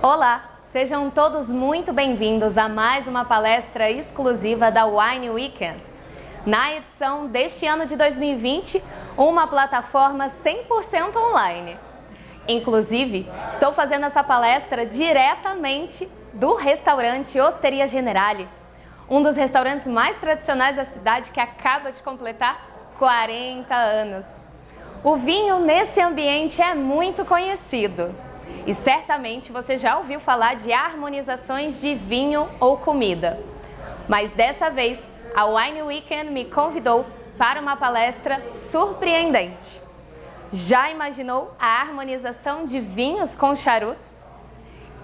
Olá, sejam todos muito bem-vindos a mais uma palestra exclusiva da Wine Weekend. Na edição deste ano de 2020, uma plataforma 100% online. Inclusive, estou fazendo essa palestra diretamente do restaurante Osteria Generale, um dos restaurantes mais tradicionais da cidade que acaba de completar 40 anos. O vinho nesse ambiente é muito conhecido. E certamente você já ouviu falar de harmonizações de vinho ou comida. Mas dessa vez, a Wine Weekend me convidou para uma palestra surpreendente. Já imaginou a harmonização de vinhos com charutos?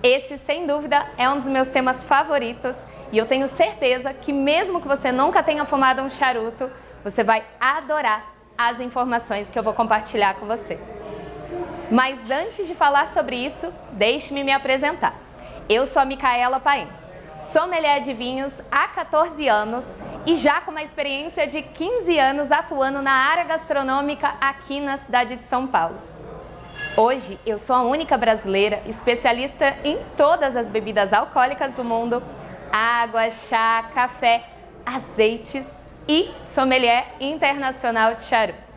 Esse, sem dúvida, é um dos meus temas favoritos e eu tenho certeza que mesmo que você nunca tenha fumado um charuto, você vai adorar as informações que eu vou compartilhar com você. Mas antes de falar sobre isso, deixe-me me apresentar. Eu sou a Micaela Paim, sommelier de vinhos há 14 anos e já com uma experiência de 15 anos atuando na área gastronômica aqui na cidade de São Paulo. Hoje eu sou a única brasileira especialista em todas as bebidas alcoólicas do mundo, água, chá, café, azeites e sommelier internacional de charutos.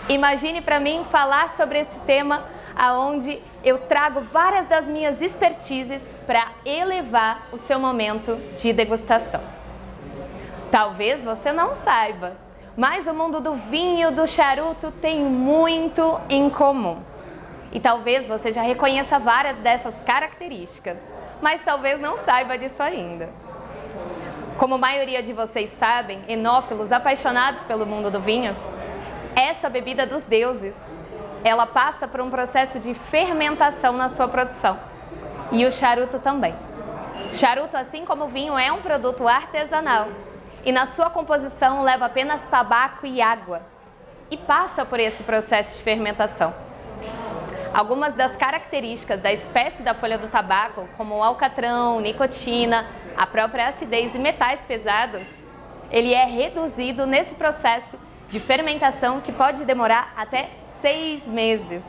Imagine para mim falar sobre esse tema onde eu trago várias das minhas expertises para elevar o seu momento de degustação. Talvez você não saiba, mas o mundo do vinho e do charuto tem muito em comum. E talvez você já reconheça várias dessas características, mas talvez não saiba disso ainda. Como a maioria de vocês sabem, enófilos apaixonados pelo mundo do vinho, essa bebida dos deuses, ela passa por um processo de fermentação na sua produção. E o charuto também. Charuto, assim como o vinho, é um produto artesanal e na sua composição leva apenas tabaco e água e passa por esse processo de fermentação. Algumas das características da espécie da folha do tabaco, como o alcatrão, nicotina, a própria acidez e metais pesados, ele é reduzido nesse processo de fermentação que pode demorar até 6 meses.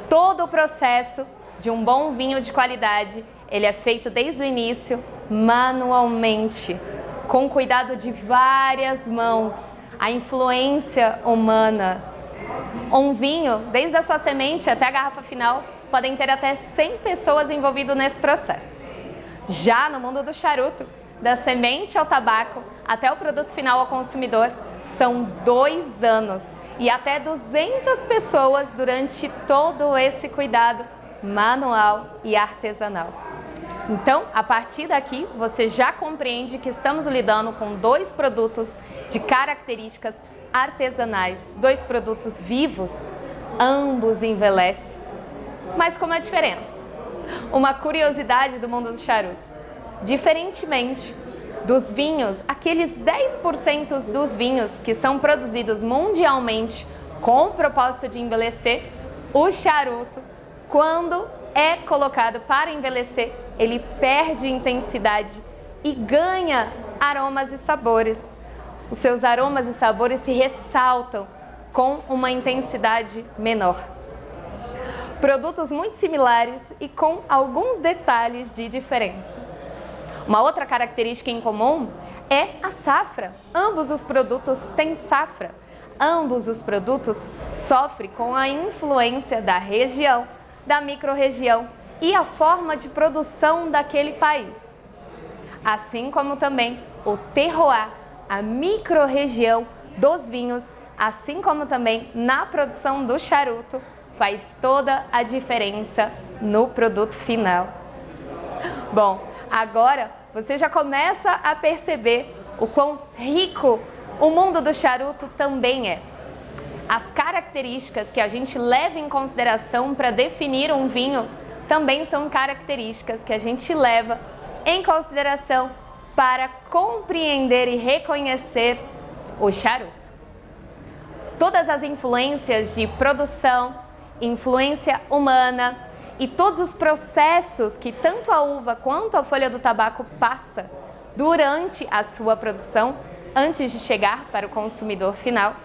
Todo o processo de um bom vinho de qualidade, ele é feito desde o início, manualmente, com cuidado de várias mãos, a influência humana. Um vinho, desde a sua semente até a garrafa final, podem ter até 100 pessoas envolvidas nesse processo. Já no mundo do charuto, da semente ao tabaco até o produto final ao consumidor, são 2 anos e até 200 pessoas durante todo esse cuidado manual e artesanal. Então, a partir daqui, você já compreende que estamos lidando com 2 produtos de características artesanais, 2 produtos vivos, ambos envelhecem. Mas com uma diferença, uma curiosidade do mundo do charuto. Diferentemente dos vinhos, aqueles 10% dos vinhos que são produzidos mundialmente com o propósito de envelhecer, o charuto, quando é colocado para envelhecer, ele perde intensidade e ganha aromas e sabores. Os seus aromas e sabores se ressaltam com uma intensidade menor. Produtos muito similares e com alguns detalhes de diferença. Uma outra característica em comum é a safra. Ambos os produtos têm safra. Ambos os produtos sofrem com a influência da região, da microrregião e a forma de produção daquele país. Assim como também o terroir, a microrregião dos vinhos, assim como também na produção do charuto, faz toda a diferença no produto final. Bom, agora você já começa a perceber o quão rico o mundo do charuto também é. As características que a gente leva em consideração para definir um vinho também são características que a gente leva em consideração para compreender e reconhecer o charuto. Todas as influências de produção, influência humana e todos os processos que tanto a uva quanto a folha do tabaco passa durante a sua produção, antes de chegar para o consumidor final,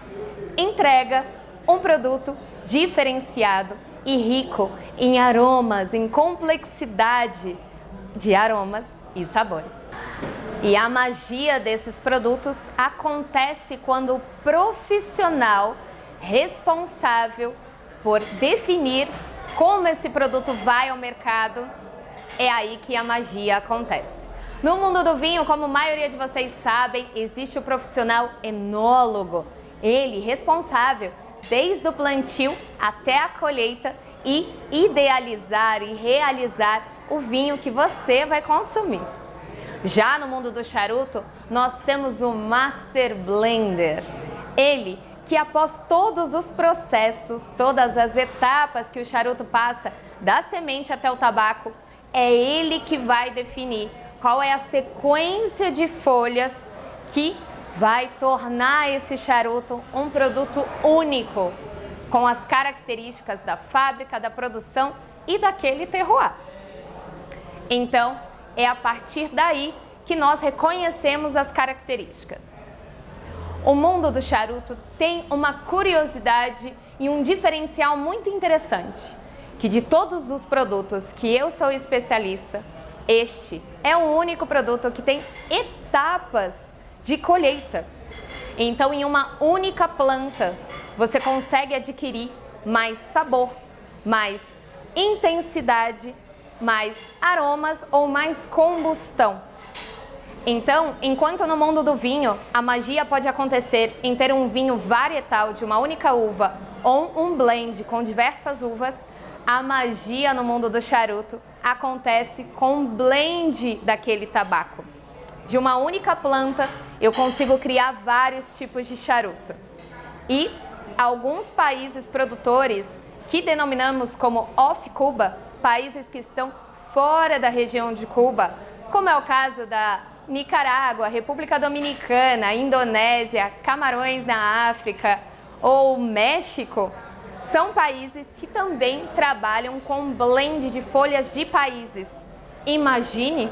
entrega um produto diferenciado e rico em aromas, em complexidade de aromas e sabores. E a magia desses produtos acontece quando o profissional responsável por definir como esse produto vai ao mercado, é aí que a magia acontece. No mundo do vinho, como a maioria de vocês sabem, existe o profissional enólogo, ele responsável desde o plantio até a colheita e idealizar e realizar o vinho que você vai consumir. Já no mundo do charuto, nós temos o Master Blender. Ele que após todos os processos, todas as etapas que o charuto passa, da semente até o tabaco, é ele que vai definir qual é a sequência de folhas que vai tornar esse charuto um produto único, com as características da fábrica, da produção e daquele terroir. Então, é a partir daí que nós reconhecemos as características. O mundo do charuto tem uma curiosidade e um diferencial muito interessante, que de todos os produtos que eu sou especialista, este é o único produto que tem etapas de colheita. Então, em uma única planta, você consegue adquirir mais sabor, mais intensidade, mais aromas ou mais combustão. Então, enquanto no mundo do vinho, a magia pode acontecer em ter um vinho varietal de uma única uva ou um blend com diversas uvas, a magia no mundo do charuto acontece com um blend daquele tabaco. De uma única planta, eu consigo criar vários tipos de charuto. E alguns países produtores, que denominamos como off-Cuba, países que estão fora da região de Cuba, como é o caso da Nicarágua, República Dominicana, Indonésia, Camarões na África ou México, são países que também trabalham com blend de folhas de países. Imagine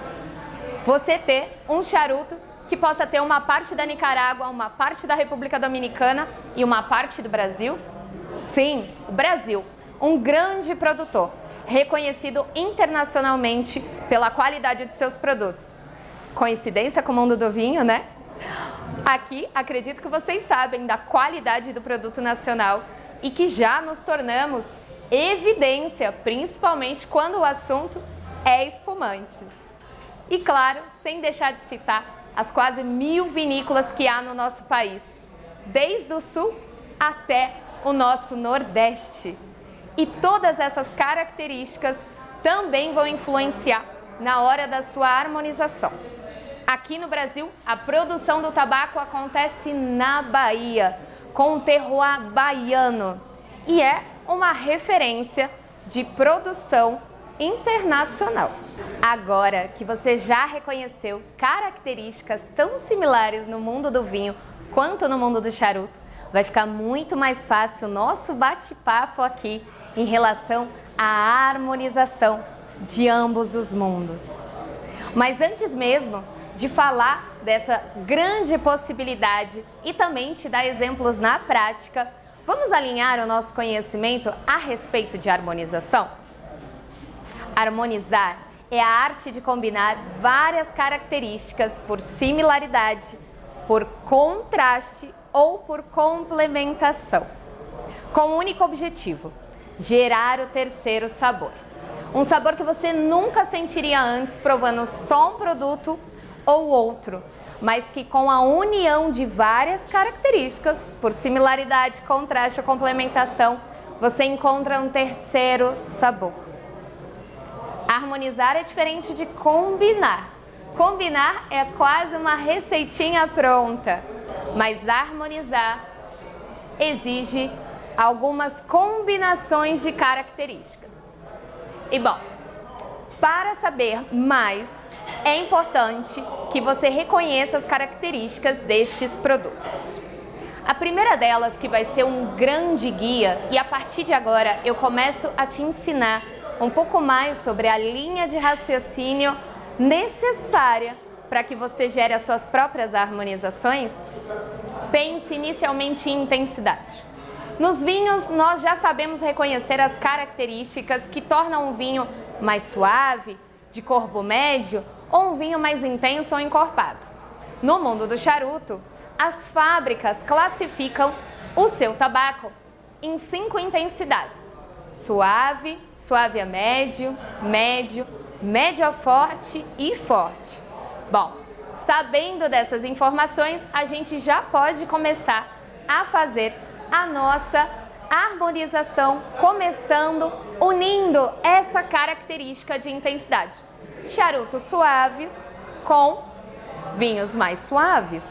você ter um charuto que possa ter uma parte da Nicarágua, uma parte da República Dominicana e uma parte do Brasil? Sim, o Brasil, um grande produtor, reconhecido internacionalmente pela qualidade de seus produtos. Coincidência com o mundo do vinho, né? Aqui, acredito que vocês sabem da qualidade do produto nacional e que já nos tornamos evidência, principalmente quando o assunto é espumantes. E claro, sem deixar de citar as quase 1000 vinícolas que há no nosso país, desde o sul até o nosso nordeste. E todas essas características também vão influenciar na hora da sua harmonização. Aqui no Brasil, a produção do tabaco acontece na Bahia, com o terroir baiano, e é uma referência de produção internacional. Agora que você já reconheceu características tão similares no mundo do vinho quanto no mundo do charuto, vai ficar muito mais fácil o nosso bate-papo aqui em relação à harmonização de ambos os mundos. Mas antes mesmo de falar dessa grande possibilidade e também te dar exemplos na prática, vamos alinhar o nosso conhecimento a respeito de harmonização? Harmonizar é a arte de combinar várias características por similaridade, por contraste ou por complementação, com um único objetivo: gerar o terceiro sabor. Um sabor que você nunca sentiria antes provando só um produto ou outro, mas que com a união de várias características, por similaridade, contraste ou complementação, você encontra um terceiro sabor. Harmonizar é diferente de combinar. Combinar é quase uma receitinha pronta, mas harmonizar exige algumas combinações de características. E bom, para saber mais, é importante que você reconheça as características destes produtos. A primeira delas, que vai ser um grande guia, e a partir de agora eu começo a te ensinar um pouco mais sobre a linha de raciocínio necessária para que você gere as suas próprias harmonizações. Pense inicialmente em intensidade. Nos vinhos, nós já sabemos reconhecer as características que tornam um vinho mais suave, de corpo médio, ou um vinho mais intenso ou encorpado. No mundo do charuto, as fábricas classificam o seu tabaco em 5 intensidades: suave, suave a médio, médio, médio a forte e forte. Bom, sabendo dessas informações, a gente já pode começar a fazer a nossa harmonização, começando unindo essa característica de intensidade. Charutos suaves com vinhos mais suaves.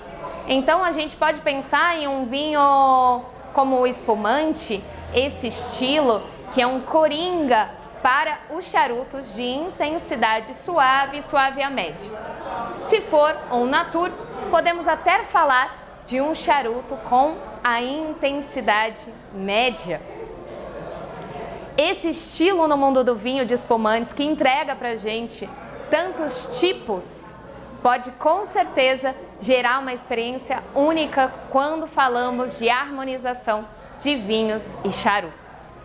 Então a gente pode pensar em um vinho como o espumante, esse estilo que é um coringa para os charutos de intensidade suave, suave a média. Se for um natur, podemos até falar de um charuto com a intensidade média. Esse estilo no mundo do vinho de espumantes que entrega pra gente tantos tipos, pode com certeza gerar uma experiência única quando falamos de harmonização de vinhos e charutos.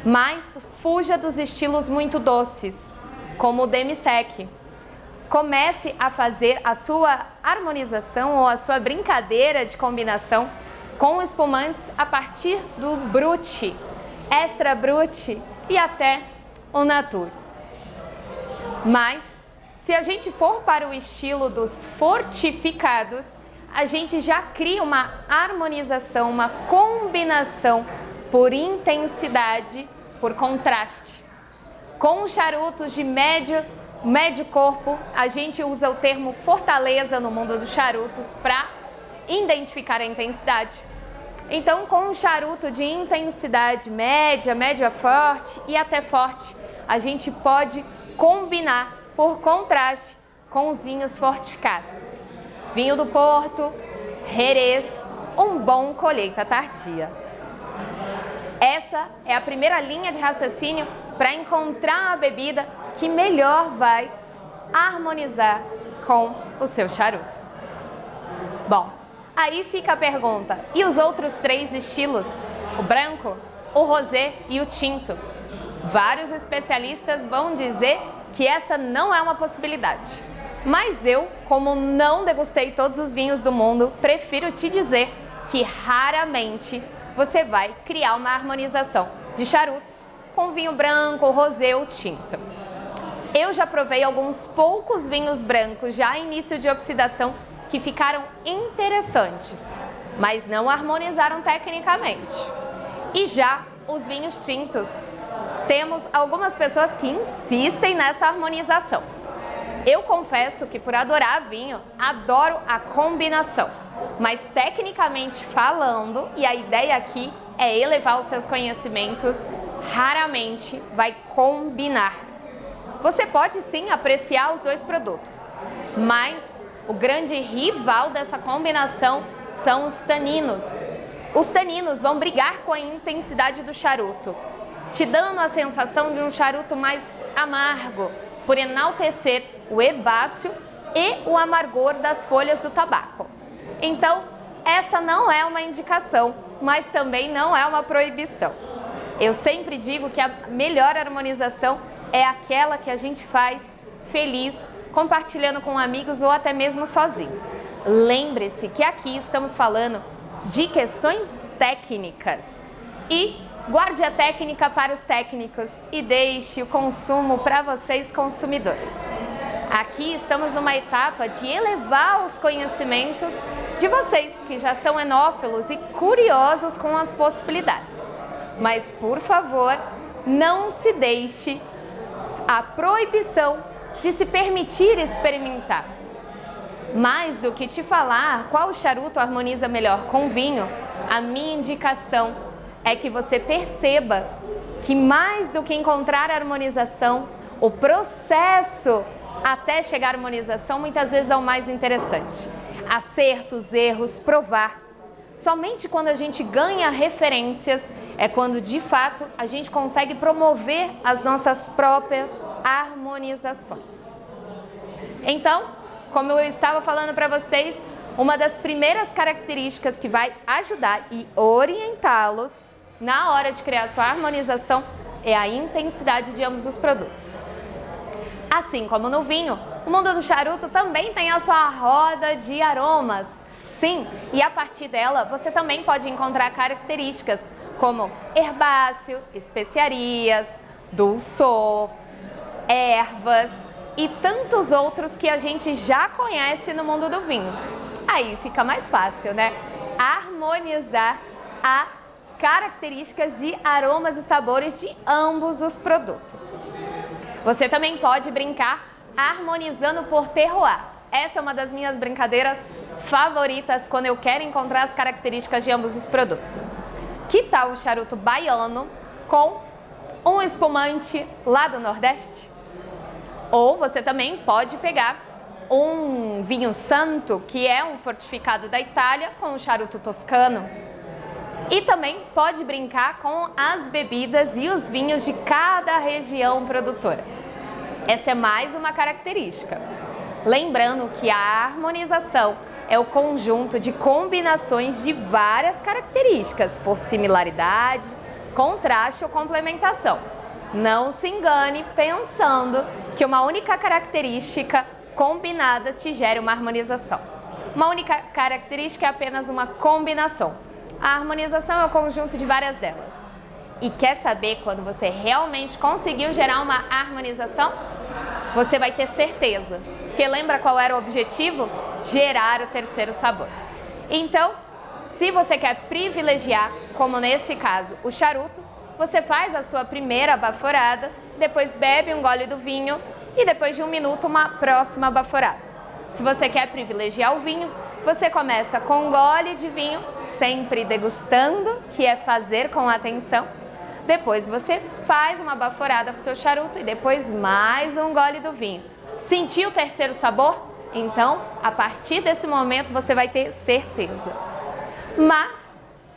Mas fuja dos estilos muito doces, como o demi-sec. Comece a fazer a sua harmonização ou a sua brincadeira de combinação com espumantes a partir do brut, extra brut e até o natur. Mas, se a gente for para o estilo dos fortificados, a gente já cria uma harmonização, uma combinação por intensidade, por contraste. Com charutos de médio corpo, a gente usa o termo fortaleza no mundo dos charutos para identificar a intensidade. Então, com um charuto de intensidade média, média forte e até forte, a gente pode combinar por contraste com os vinhos fortificados. Vinho do Porto, Jerez, um bom colheita tardia. Essa é a primeira linha de raciocínio para encontrar a bebida que melhor vai harmonizar com o seu charuto. Bom, aí fica a pergunta, e os outros 3 estilos? O branco, o rosé e o tinto? Vários especialistas vão dizer que essa não é uma possibilidade. Mas eu, como não degustei todos os vinhos do mundo, prefiro te dizer que raramente você vai criar uma harmonização de charutos com vinho branco, rosé ou tinto. Eu já provei alguns poucos vinhos brancos já em início de oxidação que ficaram interessantes, mas não harmonizaram tecnicamente. E já os vinhos tintos, temos algumas pessoas que insistem nessa harmonização. Eu confesso que por adorar vinho, adoro a combinação, mas tecnicamente falando, e a ideia aqui é elevar os seus conhecimentos, raramente vai combinar. Você pode sim apreciar os 2 produtos, mas o grande rival dessa combinação são os taninos. Os taninos vão brigar com a intensidade do charuto, te dando a sensação de um charuto mais amargo, por enaltecer o herbáceo e o amargor das folhas do tabaco. Então, essa não é uma indicação, mas também não é uma proibição. Eu sempre digo que a melhor harmonização é aquela que a gente faz feliz, compartilhando com amigos ou até mesmo sozinho. Lembre-se que aqui estamos falando de questões técnicas e guarde a técnica para os técnicos e deixe o consumo para vocês consumidores. Aqui estamos numa etapa de elevar os conhecimentos de vocês que já são enófilos e curiosos com as possibilidades. Mas, por favor, não se deixe a proibição de se permitir experimentar. Mais do que te falar qual charuto harmoniza melhor com vinho, a minha indicação é que você perceba que mais do que encontrar a harmonização, o processo até chegar à harmonização muitas vezes é o mais interessante. Acertos, erros, provar. Somente quando a gente ganha referências é quando de fato a gente consegue promover as nossas próprias harmonizações. Então, como eu estava falando para vocês, Uma das primeiras características que vai ajudar e orientá-los na hora de criar sua harmonização é a intensidade de ambos os produtos. Assim como no vinho, o mundo do charuto também tem a sua roda de aromas. Sim, e a partir dela você também pode encontrar características como herbáceo, especiarias, dulçor, ervas e tantos outros que a gente já conhece no mundo do vinho. Aí fica mais fácil, né? Harmonizar as características de aromas e sabores de ambos os produtos. Você também pode brincar harmonizando por terroir. Essa é uma das minhas brincadeiras favoritas quando eu quero encontrar as características de ambos os produtos. Que tal o charuto baiano com um espumante lá do Nordeste? Ou você também pode pegar um vinho santo, que é um fortificado da Itália, com um charuto toscano. E também pode brincar com as bebidas e os vinhos de cada região produtora. Essa é mais uma característica. Lembrando que a harmonização é o conjunto de combinações de várias características, por similaridade, contraste ou complementação. Não se engane pensando que uma única característica combinada te gere uma harmonização. Uma única característica é apenas uma combinação. A harmonização é o conjunto de várias delas. E quer saber quando você realmente conseguiu gerar uma harmonização? Você vai ter certeza. Porque lembra qual era o objetivo? Gerar o terceiro sabor. Então, se você quer privilegiar, como nesse caso, o charuto, você faz a sua primeira baforada, depois bebe um gole do vinho e depois de 1 minuto uma próxima baforada. Se você quer privilegiar o vinho, você começa com um gole de vinho, sempre degustando, que é fazer com atenção. Depois você faz uma baforada com o seu charuto e depois mais um gole do vinho. Sentiu o terceiro sabor? Então, a partir desse momento você vai ter certeza. Mas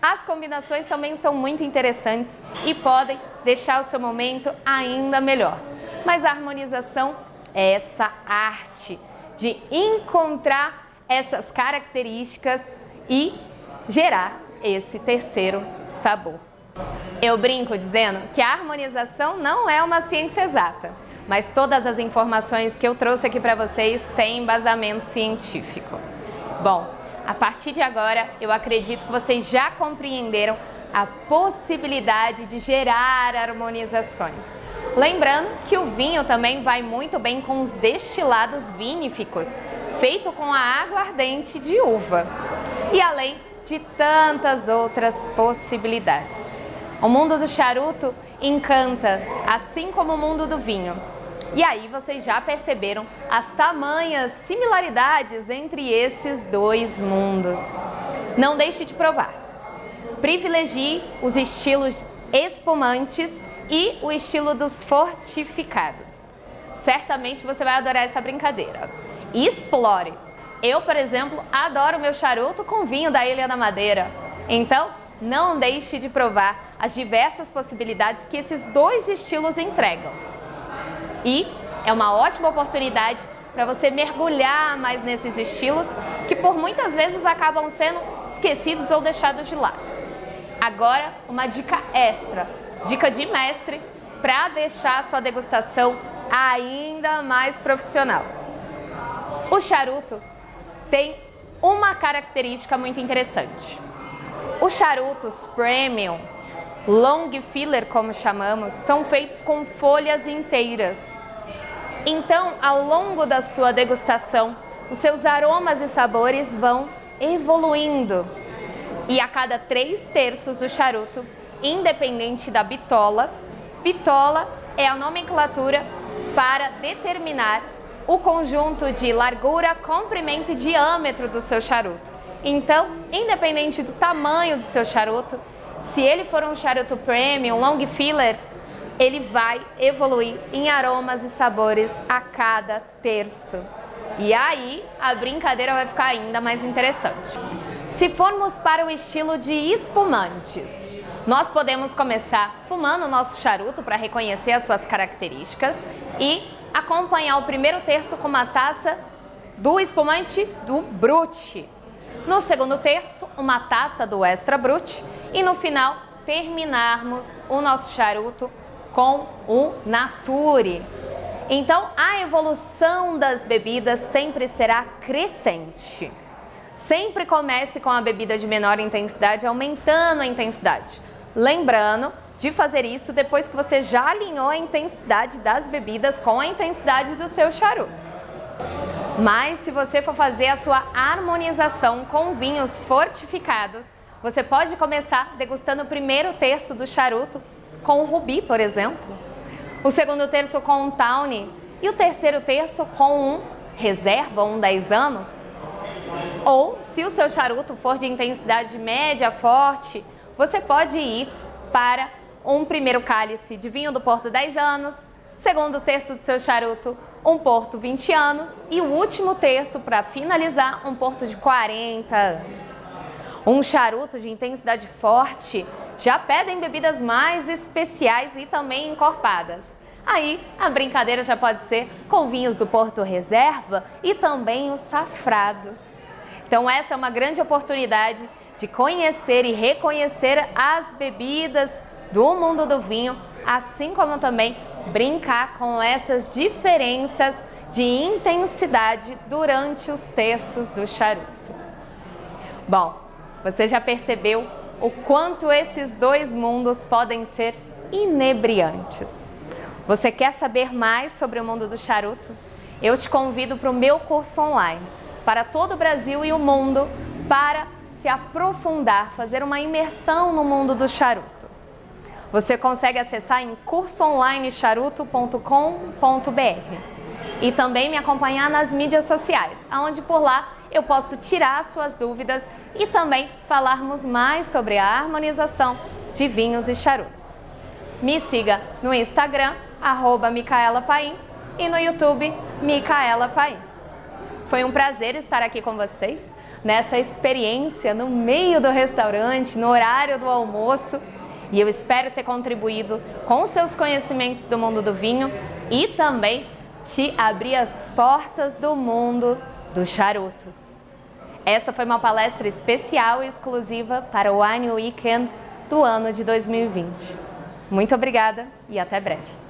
as combinações também são muito interessantes e podem deixar o seu momento ainda melhor. Mas a harmonização é essa arte de encontrar essas características e gerar esse terceiro sabor. Eu brinco dizendo que a harmonização não é uma ciência exata, mas todas as informações que eu trouxe aqui para vocês têm embasamento científico. Bom, a partir de agora eu acredito que vocês já compreenderam a possibilidade de gerar harmonizações. Lembrando que o vinho também vai muito bem com os destilados viníficos, feito com a aguardente de uva. E além de tantas outras possibilidades. O mundo do charuto encanta, assim como o mundo do vinho. E aí vocês já perceberam as tamanhas similaridades entre esses dois mundos. Não deixe de provar. Privilegie os estilos espumantes e o estilo dos fortificados. Certamente você vai adorar essa brincadeira. Explore! Eu, por exemplo, adoro meu charuto com vinho da Ilha da Madeira. Então, não deixe de provar as diversas possibilidades que esses dois estilos entregam. E é uma ótima oportunidade para você mergulhar mais nesses estilos que por muitas vezes acabam sendo esquecidos ou deixados de lado. Agora, uma dica extra, dica de mestre para deixar a sua degustação ainda mais profissional. O charuto tem uma característica muito interessante. Os charutos premium, long filler como chamamos, são feitos com folhas inteiras. Então, ao longo da sua degustação, os seus aromas e sabores vão evoluindo. E a cada 3/3 do charuto, independente da bitola, bitola é a nomenclatura para determinar o conjunto de largura, comprimento e diâmetro do seu charuto. Então, independente do tamanho do seu charuto, se ele for um charuto premium, long filler, ele vai evoluir em aromas e sabores a cada terço. E aí, a brincadeira vai ficar ainda mais interessante. Se formos para o estilo de espumantes, nós podemos começar fumando o nosso charuto para reconhecer as suas características e acompanhar o primeiro terço com uma taça do espumante do Brut. No segundo terço, uma taça do Extra Brut e no final terminarmos o nosso charuto com o Nature. Então, a evolução das bebidas sempre será crescente. Sempre comece com a bebida de menor intensidade, aumentando a intensidade. Lembrando de fazer isso depois que você já alinhou a intensidade das bebidas com a intensidade do seu charuto. Mas se você for fazer a sua harmonização com vinhos fortificados, você pode começar degustando o primeiro terço do charuto com o Rubi, por exemplo, o segundo terço com um Tawny e o terceiro terço com um Reserva, um 10 anos. Ou, se o seu charuto for de intensidade média forte, você pode ir para um primeiro cálice de vinho do Porto 10 anos, segundo terço do seu charuto, um Porto 20 anos e o último terço, para finalizar, um Porto de 40 anos. Um charuto de intensidade forte já pedem bebidas mais especiais e também encorpadas. Aí a brincadeira já pode ser com vinhos do Porto Reserva e também os safrados. Então essa é uma grande oportunidade de conhecer e reconhecer as bebidas do mundo do vinho, assim como também brincar com essas diferenças de intensidade durante os terços do charuto. Bom, você já percebeu o quanto esses dois mundos podem ser inebriantes? Você quer saber mais sobre o mundo do charuto? Eu te convido para o meu curso online, para todo o Brasil e o mundo, para se aprofundar, fazer uma imersão no mundo dos charutos. Você consegue acessar em cursoonlinecharuto.com.br e também me acompanhar nas mídias sociais, onde por lá eu posso tirar suas dúvidas e também falarmos mais sobre a harmonização de vinhos e charutos. Me siga no Instagram, @micaelapaim, e no YouTube, Micaela Paim. Foi um prazer estar aqui com vocês nessa experiência no meio do restaurante, no horário do almoço. E eu espero ter contribuído com seus conhecimentos do mundo do vinho e também te abrir as portas do mundo dos charutos. Essa foi uma palestra especial e exclusiva para o Wine Weekend do ano de 2020. Muito obrigada e até breve.